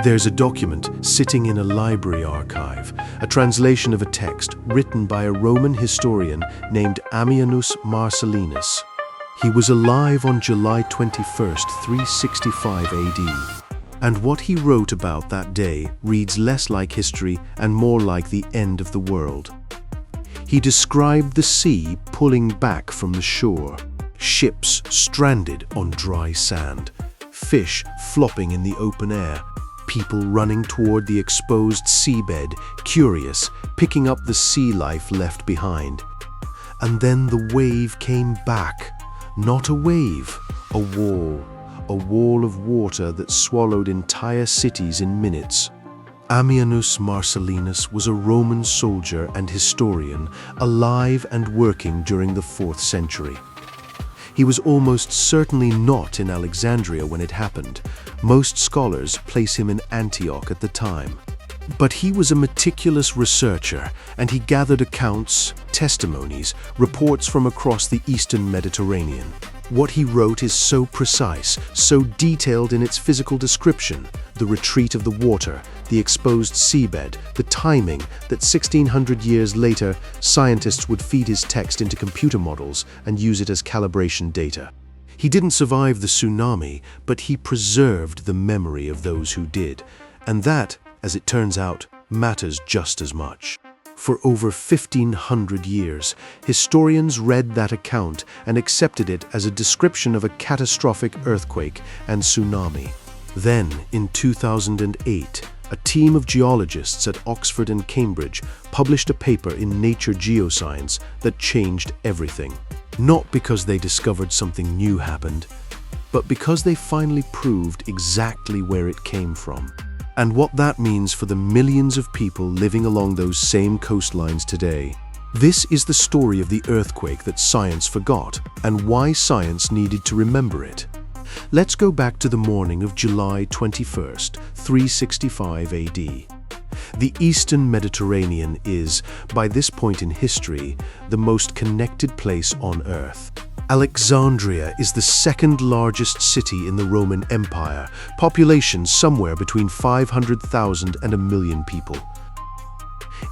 There's a document sitting in a library archive, a translation of a text written by a Roman historian named Ammianus Marcellinus. He was alive on July 21st, 365 AD. And what he wrote about that day reads less like history and more like the end of the world. He described the sea pulling back from the shore, ships stranded on dry sand, fish flopping in the open air, people running toward the exposed seabed, curious, picking up the sea life left behind. And then the wave came back. Not a wave, a wall of water that swallowed entire cities in minutes. Ammianus Marcellinus was a Roman soldier and historian, alive and working during the 4th century. He was almost certainly not in Alexandria when it happened. Most scholars place him in Antioch at the time. But he was a meticulous researcher, and he gathered accounts, testimonies, reports from across the Eastern Mediterranean. What he wrote is so precise, so detailed in its physical description, the retreat of the water, the exposed seabed, the timing, that 1600 years later, scientists would feed his text into computer models and use it as calibration data. He didn't survive the tsunami, but he preserved the memory of those who did, and that, as it turns out, matters just as much. For over 1,500 years, historians read that account and accepted it as a description of a catastrophic earthquake and tsunami. Then, in 2008, a team of geologists at Oxford and Cambridge published a paper in Nature Geoscience that changed everything. Not because they discovered something new happened, but because they finally proved exactly where it came from. And what that means for the millions of people living along those same coastlines today. This is the story of the earthquake that science forgot, and why science needed to remember it. Let's go back to the morning of July 21st, 365 AD. The Eastern Mediterranean is, by this point in history, the most connected place on Earth. Alexandria is the second largest city in the Roman Empire, population somewhere between 500,000 and 1 million people.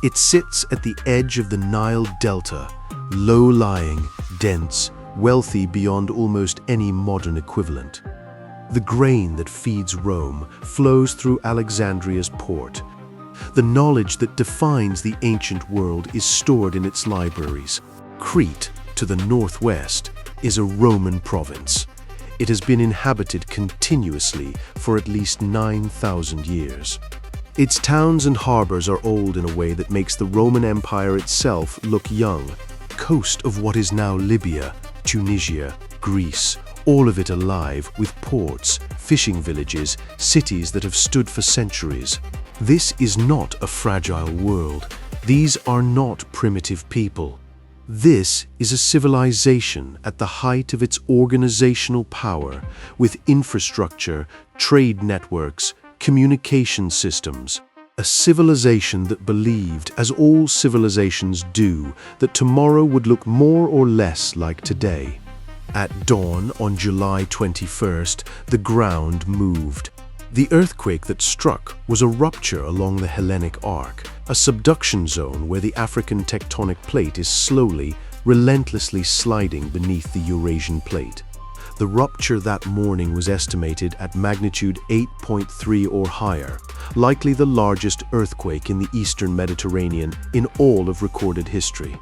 It sits at the edge of the Nile Delta, low-lying, dense, wealthy beyond almost any modern equivalent. The grain that feeds Rome flows through Alexandria's port. The knowledge that defines the ancient world is stored in its libraries. Crete, to the northwest, is a Roman province. It has been inhabited continuously for at least 9,000 years. Its towns and harbors are old in a way that makes the Roman Empire itself look young. Coast of what is now Libya, Tunisia, Greece, all of it alive with ports, fishing villages, cities that have stood for centuries. This is not a fragile world. These are not primitive people. This is a civilization at the height of its organizational power, with infrastructure, trade networks, communication systems. A civilization that believed, as all civilizations do, that tomorrow would look more or less like today. At dawn on July 21st, the ground moved. The earthquake that struck was a rupture along the Hellenic Arc, a subduction zone where the African tectonic plate is slowly, relentlessly sliding beneath the Eurasian plate. The rupture that morning was estimated at magnitude 8.3 or higher, likely the largest earthquake in the Eastern Mediterranean in all of recorded history.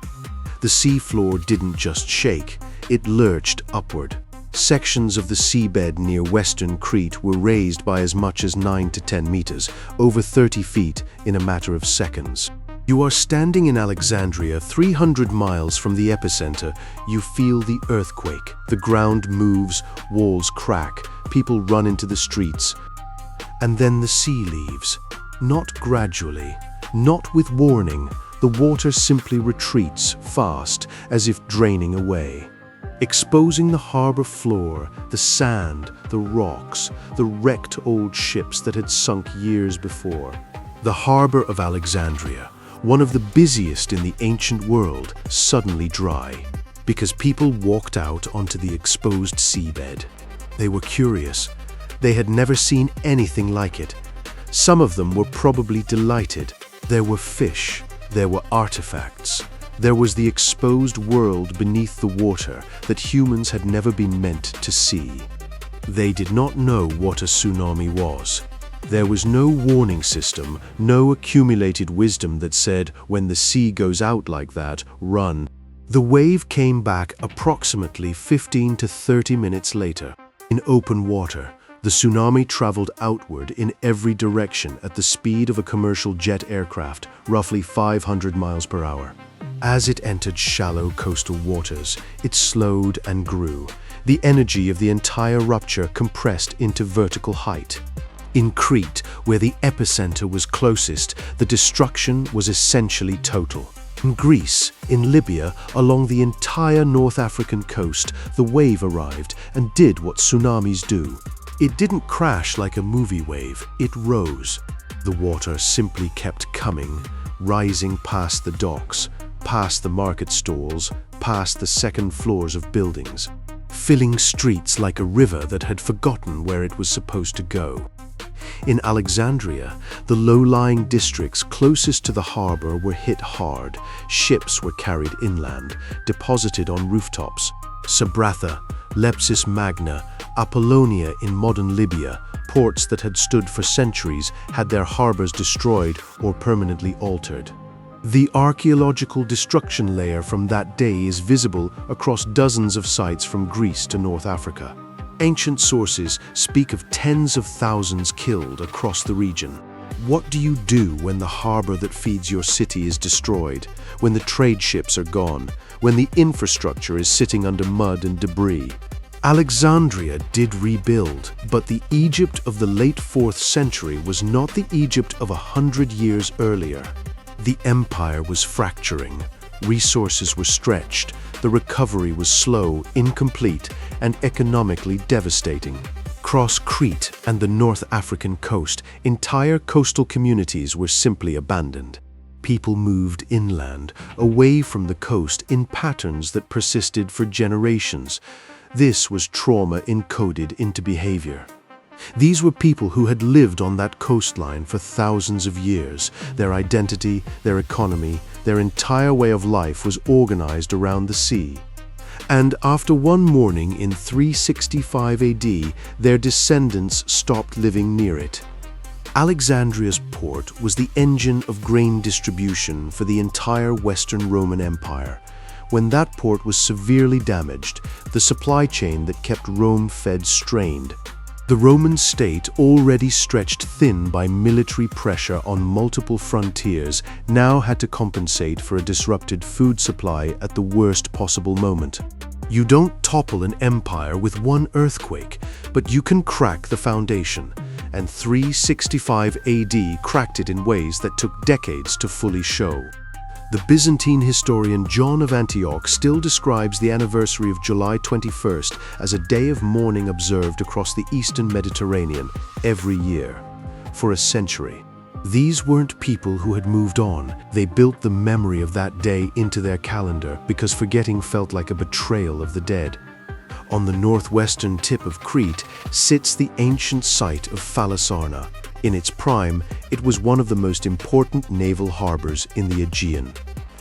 The seafloor didn't just shake, it lurched upward. Sections of the seabed near western Crete were raised by as much as 9 to 10 meters, over 30 feet in a matter of seconds. You are standing in Alexandria, 300 miles from the epicenter. You feel the earthquake. The ground moves, walls crack, people run into the streets. And then the sea leaves. Not gradually, not with warning. The water simply retreats fast, as if draining away, exposing the harbor floor, the sand, the rocks, the wrecked old ships that had sunk years before. The harbor of Alexandria, one of the busiest in the ancient world, suddenly dry, because people walked out onto the exposed seabed. They were curious. They had never seen anything like it. Some of them were probably delighted. There were fish, there were artifacts. There was the exposed world beneath the water that humans had never been meant to see. They did not know what a tsunami was. There was no warning system, no accumulated wisdom that said, when the sea goes out like that, run. The wave came back approximately 15 to 30 minutes later. In open water, the tsunami traveled outward in every direction at the speed of a commercial jet aircraft, roughly 500 miles per hour. As it entered shallow coastal waters, it slowed and grew. The energy of the entire rupture compressed into vertical height. In Crete, where the epicenter was closest, the destruction was essentially total. In Greece, in Libya, along the entire North African coast, the wave arrived and did what tsunamis do. It didn't crash like a movie wave, it rose. The water simply kept coming, rising past the docks, past the market stalls, past the second floors of buildings, filling streets like a river that had forgotten where it was supposed to go. In Alexandria, the low-lying districts closest to the harbor were hit hard. Ships were carried inland, deposited on rooftops. Sabratha, Lepsis Magna, Apollonia in modern Libya, ports that had stood for centuries, had their harbors destroyed or permanently altered. The archaeological destruction layer from that day is visible across dozens of sites from Greece to North Africa. Ancient sources speak of tens of thousands killed across the region. What do you do when the harbor that feeds your city is destroyed, when the trade ships are gone, when the infrastructure is sitting under mud and debris? Alexandria did rebuild, but the Egypt of the late 4th century was not the Egypt of 100 years earlier. The empire was fracturing, resources were stretched, the recovery was slow, incomplete, and economically devastating. Across Crete and the North African coast, entire coastal communities were simply abandoned. People moved inland, away from the coast in patterns that persisted for generations. This was trauma encoded into behavior. These were people who had lived on that coastline for thousands of years. Their identity, their economy, their entire way of life was organized around the sea. And after one morning in 365 AD, their descendants stopped living near it. Alexandria's port was the engine of grain distribution for the entire Western Roman Empire. When that port was severely damaged, the supply chain that kept Rome fed strained. The Roman state, already stretched thin by military pressure on multiple frontiers, now had to compensate for a disrupted food supply at the worst possible moment. You don't topple an empire with one earthquake, but you can crack the foundation, and 365 AD cracked it in ways that took decades to fully show. The Byzantine historian John of Antioch still describes the anniversary of July 21st as a day of mourning observed across the eastern Mediterranean every year. For a century, these weren't people who had moved on. They built the memory of that day into their calendar because forgetting felt like a betrayal of the dead. On the northwestern tip of Crete sits the ancient site of Phalasarna. In its prime, it was one of the most important naval harbors in the Aegean.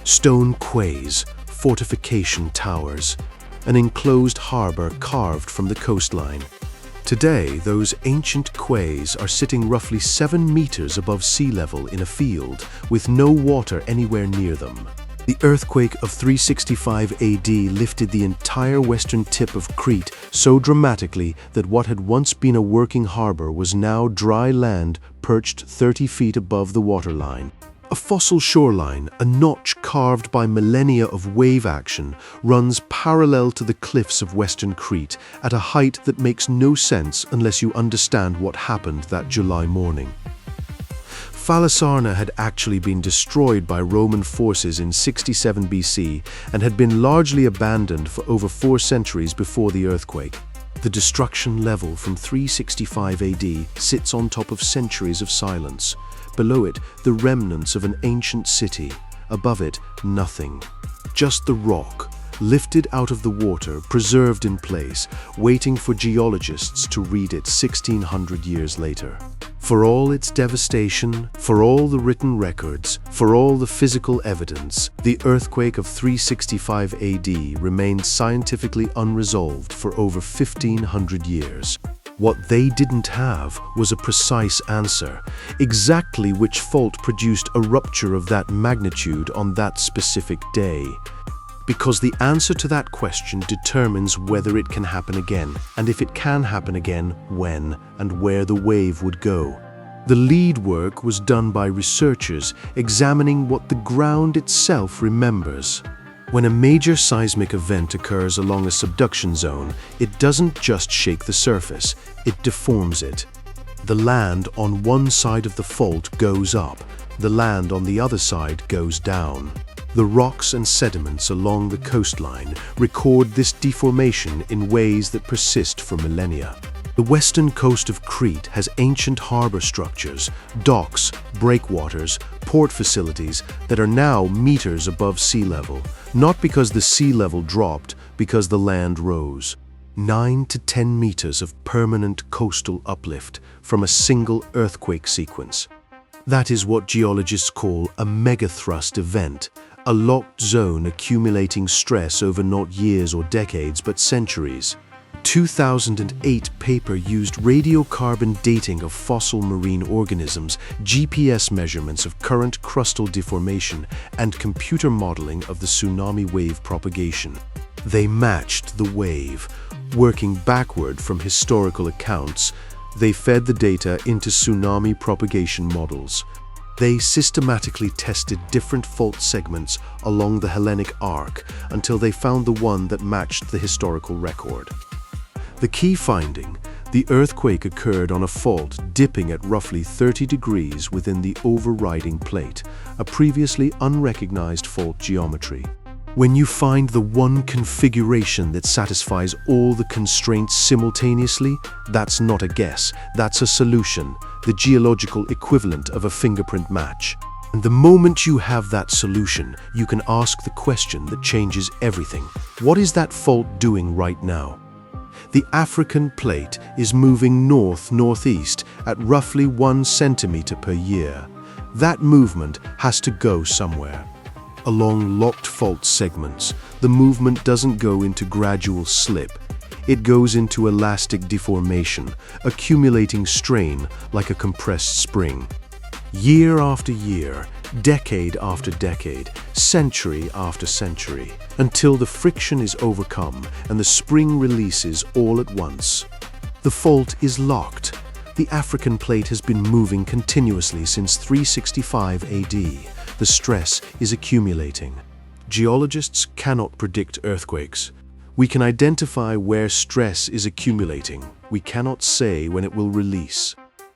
Stone quays, fortification towers, an enclosed harbor carved from the coastline. Today, those ancient quays are sitting roughly 7 meters above sea level in a field, with no water anywhere near them. The earthquake of 365 AD lifted the entire western tip of Crete so dramatically that what had once been a working harbor was now dry land perched 30 feet above the waterline. A fossil shoreline, a notch carved by millennia of wave action, runs parallel to the cliffs of western Crete at a height that makes no sense unless you understand what happened that July morning. Phalasarna had actually been destroyed by Roman forces in 67 BC and had been largely abandoned for over 4 centuries before the earthquake. The destruction level from 365 AD sits on top of centuries of silence. Below it, the remnants of an ancient city. Above it, nothing. Just the rock, lifted out of the water, preserved in place, waiting for geologists to read it 1600 years later. For all its devastation, for all the written records, for all the physical evidence, the earthquake of 365 AD remained scientifically unresolved for over 1500 years. What they didn't have was a precise answer, exactly which fault produced a rupture of that magnitude on that specific day. Because the answer to that question determines whether it can happen again, and if it can happen again, when and where the wave would go. The lead work was done by researchers examining what the ground itself remembers. When a major seismic event occurs along a subduction zone, it doesn't just shake the surface, it deforms it. The land on one side of the fault goes up, the land on the other side goes down. The rocks and sediments along the coastline record this deformation in ways that persist for millennia. The western coast of Crete has ancient harbor structures, docks, breakwaters, port facilities that are now meters above sea level, not because the sea level dropped, because the land rose. 9 to 10 meters of permanent coastal uplift from a single earthquake sequence. That is what geologists call a megathrust event, a locked zone accumulating stress over not years or decades but centuries. 2008 paper used radiocarbon dating of fossil marine organisms, GPS measurements of current crustal deformation, and computer modeling of the tsunami wave propagation. They matched the wave. Working backward from historical accounts, they fed the data into tsunami propagation models. They systematically tested different fault segments along the Hellenic arc until they found the one that matched the historical record. The key finding: the earthquake occurred on a fault dipping at roughly 30 degrees within the overriding plate, a previously unrecognized fault geometry. When you find the one configuration that satisfies all the constraints simultaneously, that's not a guess, that's a solution, the geological equivalent of a fingerprint match. And the moment you have that solution, you can ask the question that changes everything. What is that fault doing right now? The African plate is moving north-northeast at roughly 1 centimeter per year. That movement has to go somewhere. Along locked fault segments, the movement doesn't go into gradual slip. It goes into elastic deformation, accumulating strain like a compressed spring. Year after year, decade after decade, century after century, until the friction is overcome and the spring releases all at once. The fault is locked. The African plate has been moving continuously since 365 AD. The stress is accumulating. Geologists cannot predict earthquakes. We can identify where stress is accumulating. We cannot say when it will release.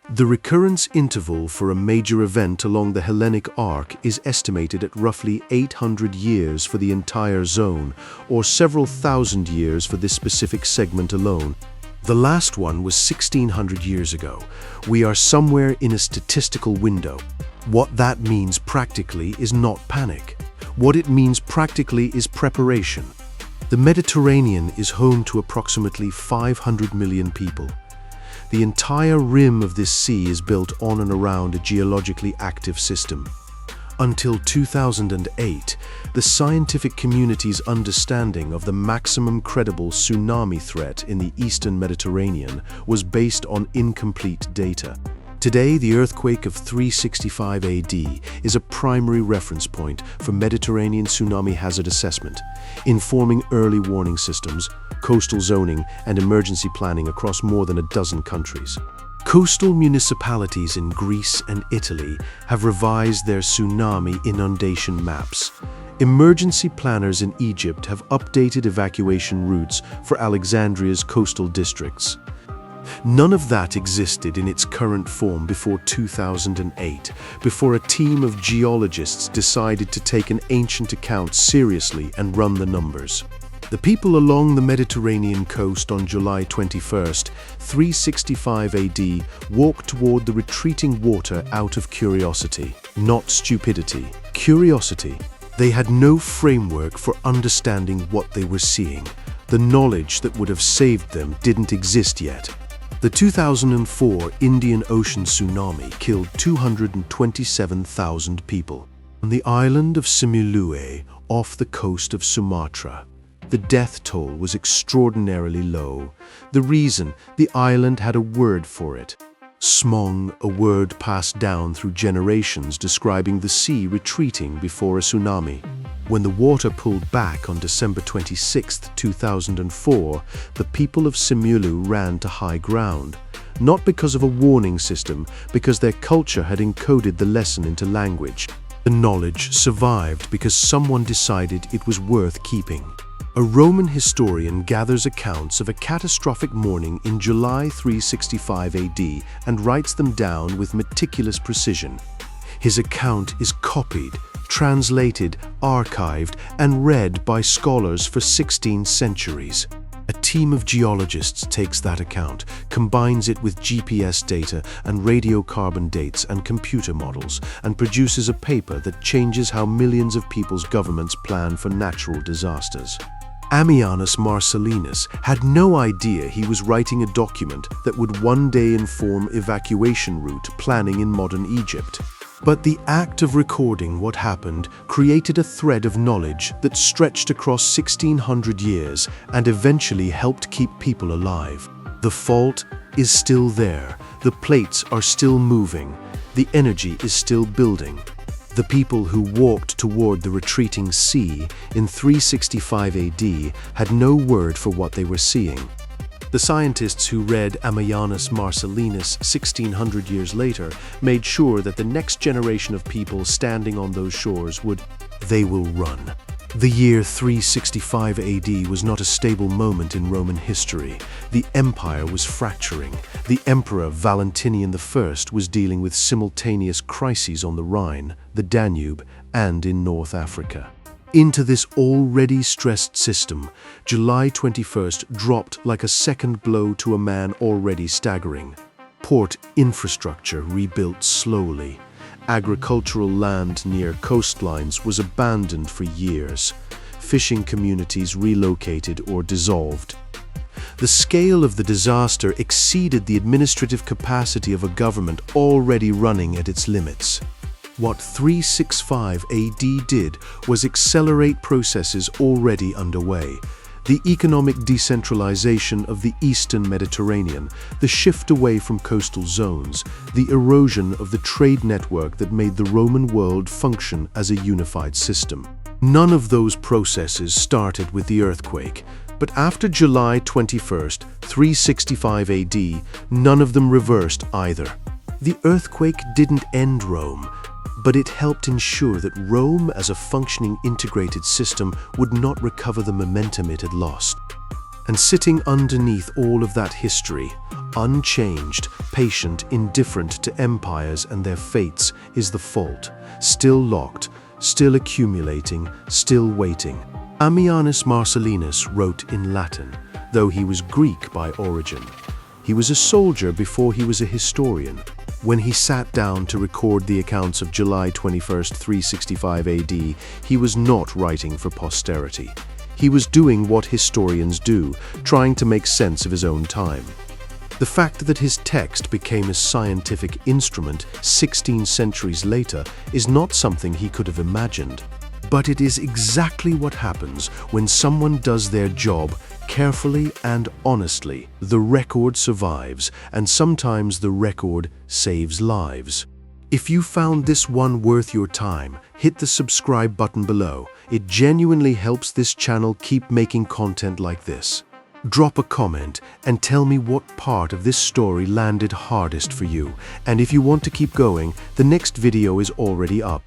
The recurrence interval for a major event along the Hellenic arc is estimated at roughly 800 years for the entire zone, or several thousand years for this specific segment alone. The last one was 1600 years ago. We are somewhere in a statistical window. What that means practically is not panic. What it means practically is preparation. The Mediterranean is home to approximately 500 million people. The entire rim of this sea is built on and around a geologically active system. Until 2008, the scientific community's understanding of the maximum credible tsunami threat in the eastern Mediterranean was based on incomplete data. Today, the earthquake of 365 AD is a primary reference point for Mediterranean tsunami hazard assessment, informing early warning systems, coastal zoning, and emergency planning across more than a dozen countries. Coastal municipalities in Greece and Italy have revised their tsunami inundation maps. Emergency planners in Egypt have updated evacuation routes for Alexandria's coastal districts. None of that existed in its current form before 2008, before a team of geologists decided to take an ancient account seriously and run the numbers. The people along the Mediterranean coast on July 21st, 365 AD, walked toward the retreating water out of curiosity, not stupidity. Curiosity. They had no framework for understanding what they were seeing. The knowledge that would have saved them didn't exist yet. The 2004 Indian Ocean tsunami killed 227,000 people. On the island of Simeulue, off the coast of Sumatra, the death toll was extraordinarily low. The reason, the island had a word for it. Smong, a word passed down through generations describing the sea retreating before a tsunami. When the water pulled back on December 26, 2004, the people of Simeulue ran to high ground. Not because of a warning system, because their culture had encoded the lesson into language. The knowledge survived because someone decided it was worth keeping. A Roman historian gathers accounts of a catastrophic morning in July 365 AD and writes them down with meticulous precision. His account is copied, translated, archived, and read by scholars for 16 centuries. A team of geologists takes that account, combines it with GPS data and radiocarbon dates and computer models, and produces a paper that changes how millions of people's governments plan for natural disasters. Ammianus Marcellinus had no idea he was writing a document that would one day inform evacuation route planning in modern Egypt. But the act of recording what happened created a thread of knowledge that stretched across 1600 years and eventually helped keep people alive. The fault is still there, the plates are still moving, the energy is still building. The people who walked toward the retreating sea in 365 AD had no word for what they were seeing. The scientists who read Ammianus Marcellinus 1600 years later made sure that the next generation of people standing on those shores they will run. The year 365 AD was not a stable moment in Roman history. The empire was fracturing. The emperor Valentinian I was dealing with simultaneous crises on the Rhine, the Danube, and in North Africa. Into this already stressed system, July 21st dropped like a second blow to a man already staggering. Port infrastructure rebuilt slowly. Agricultural land near coastlines was abandoned for years. Fishing communities relocated or dissolved. The scale of the disaster exceeded the administrative capacity of a government already running at its limits. What 365 AD did was accelerate processes already underway. The economic decentralization of the Eastern Mediterranean, the shift away from coastal zones, the erosion of the trade network that made the Roman world function as a unified system. None of those processes started with the earthquake, but after July 21st, 365 AD, none of them reversed either. The earthquake didn't end Rome, but it helped ensure that Rome as a functioning integrated system would not recover the momentum it had lost. And sitting underneath all of that history, unchanged, patient, indifferent to empires and their fates, is the fault, still locked, still accumulating, still waiting. Ammianus Marcellinus wrote in Latin, though he was Greek by origin. He was a soldier before he was a historian. When he sat down to record the accounts of July 21st, 365 AD, he was not writing for posterity. He was doing what historians do, trying to make sense of his own time. The fact that his text became a scientific instrument 16 centuries later is not something he could have imagined. But it is exactly what happens when someone does their job carefully and honestly. The record survives, and sometimes the record saves lives. If you found this one worth your time, hit the subscribe button below. It genuinely helps this channel keep making content like this. Drop a comment and tell me what part of this story landed hardest for you. And if you want to keep going, the next video is already up.